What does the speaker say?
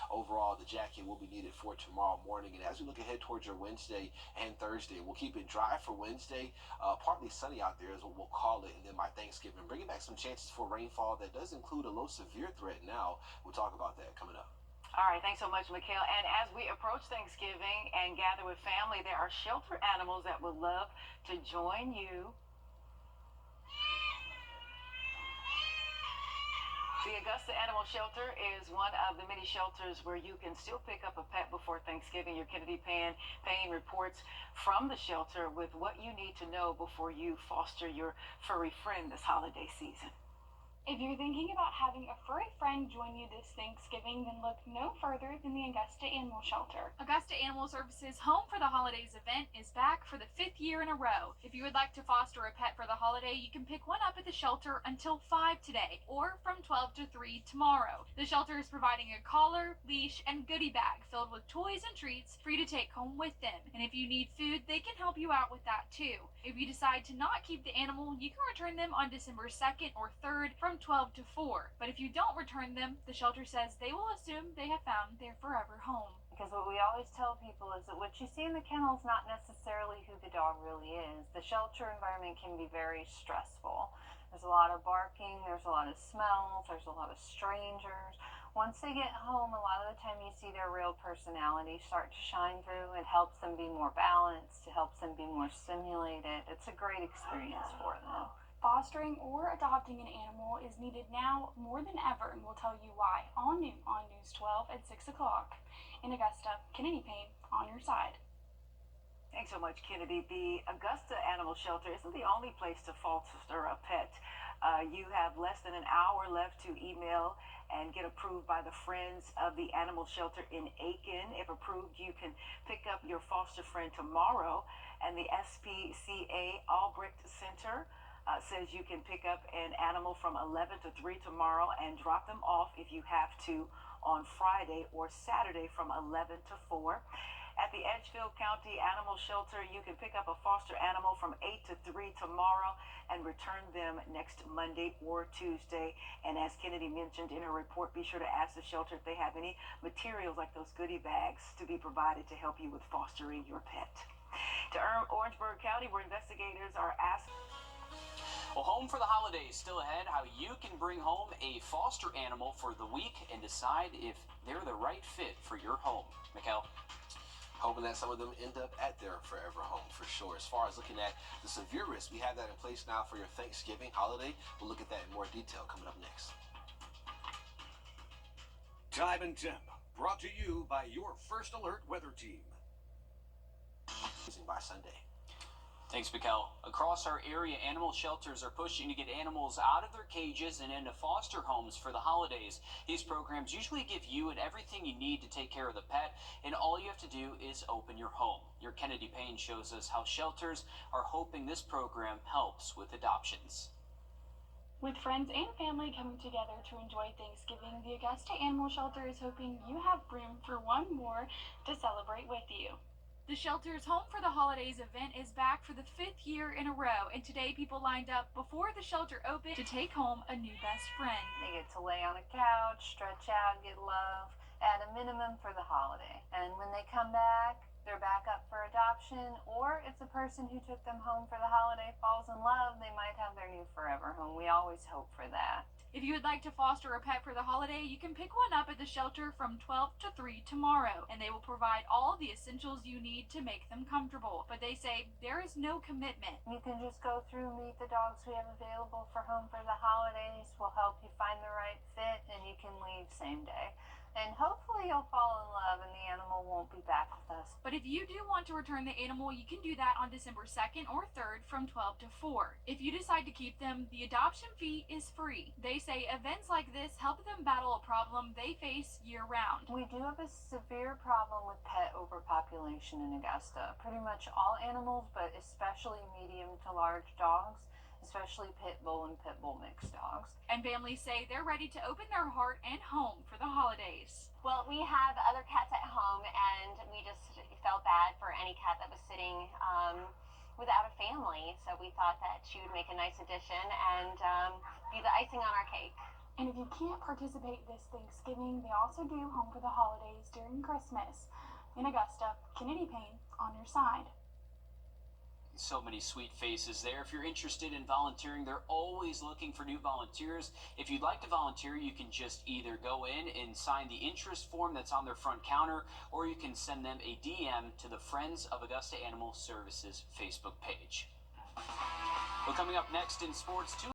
overall, the jacket will be needed for tomorrow morning. And as we look ahead towards your Wednesday and Thursday, we'll keep it dry for Wednesday, partly sunny out there is what we'll call it. And then by Thanksgiving, bringing back some chances for rainfall that does include a low severe threat now. We'll talk about that coming up. All right, thanks so much, Mikhail. And as we approach Thanksgiving and gather with family, there are shelter animals that would love to join you. The Augusta Animal Shelter is one of the many shelters where you can still pick up a pet before Thanksgiving. Your Kennedy Payne reports from the shelter with what you need to know before you foster your furry friend this holiday season. If you're thinking about having a furry friend join you this Thanksgiving, then look no further than the Augusta Animal Shelter. Augusta Animal Services Home for the Holidays event is back for the 5th year in a row. If you would like to foster a pet for the holiday, you can pick one up at the shelter until 5 today, or from 12 to 3 tomorrow. The shelter is providing a collar, leash, and goodie bag filled with toys and treats for you to take home with them. And if you need food, they can help you out with that too. If you decide to not keep the animal, you can return them on December 2nd or 3rd from 12 to 4. But if you don't return them, the shelter says they will assume they have found their forever home. Because what we always tell people is that what you see in the kennel is not necessarily who the dog really is. The shelter environment can be very stressful. There's a lot of barking, there's a lot of smells, there's a lot of strangers. Once they get home, a lot of the time you see their real personality start to shine through. It helps them be more balanced, it helps them be more stimulated. It's a great experience for them. Fostering or adopting an animal is needed now more than ever, and we'll tell you why all noon on News 12 at 6 o'clock. In Augusta, Kennedy Payne on your side. Thanks so much, Kennedy. The Augusta Animal Shelter isn't the only place to foster a pet. You have less than an hour left to email and get approved by the Friends of the Animal Shelter in Aiken. If approved, you can pick up your foster friend tomorrow. And the SPCA Albrecht Center says you can pick up an animal from 11 to 3 tomorrow and drop them off if you have to on Friday or Saturday from 11 to 4. At the Edgefield County Animal Shelter, you can pick up a foster animal from 8 to 3 tomorrow and return them next Monday or Tuesday. And as Kennedy mentioned in her report, be sure to ask the shelter if they have any materials like those goodie bags to be provided to help you with fostering your pet. To Orangeburg County, where investigators are asking... Well, Home for the Holidays still ahead. How you can bring home a foster animal for the week and decide if they're the right fit for your home. Mikhail? Hoping that some of them end up at their forever home for sure. As far as looking at the severe risk, we have that in place now for your Thanksgiving holiday. We'll look at that in more detail coming up next. Time and Temp, brought to you by your First Alert weather team. By Sunday. Thanks, Mikhail. Across our area, animal shelters are pushing to get animals out of their cages and into foster homes for the holidays. These programs usually give you and everything you need to take care of the pet, and all you have to do is open your home. Your Kennedy Payne shows us how shelters are hoping this program helps with adoptions. With friends and family coming together to enjoy Thanksgiving, the Augusta Animal Shelter is hoping you have room for one more to celebrate with you. The shelter's Home for the Holidays event is back for the 5th year in a row, and today people lined up before the shelter opened to take home a new best friend. They get to lay on a couch, stretch out, get love, at a minimum for the holiday. And when they come back, they're back up for adoption, or if the person who took them home for the holiday falls in love, they might have their new forever home. We always hope for that. If you would like to foster a pet for the holiday, you can pick one up at the shelter from 12 to 3 tomorrow, and they will provide all the essentials you need to make them comfortable. But they say there is no commitment. You can just go through, meet the dogs we have available for home for the holidays. We'll help you find the right fit, and you can leave same day. And hopefully you'll fall in love and the animal won't be back with us. But if you do want to return the animal, you can do that on December 2nd or 3rd from 12 to 4. If you decide to keep them, the adoption fee is free. They say events like this help them battle a problem they face year-round. We do have a severe problem with pet overpopulation in Augusta. Pretty much all animals, but especially medium to large dogs, especially pit bull and pit bull mixed dogs. And families say they're ready to open their heart and home for the holidays. Well, we have other cats at home, and we just felt bad for any cat that was sitting without a family. So we thought that she would make a nice addition and be the icing on our cake. And if you can't participate this Thanksgiving, they also do Home for the Holidays during Christmas. In Augusta, Kennedy Payne on your side. So many sweet faces there. If you're interested in volunteering, they're always looking for new volunteers. If you'd like to volunteer, you can just either go in and sign the interest form that's on their front counter, or you can send them a DM to the Friends of Augusta Animal Services Facebook page. Well, coming up next in sports,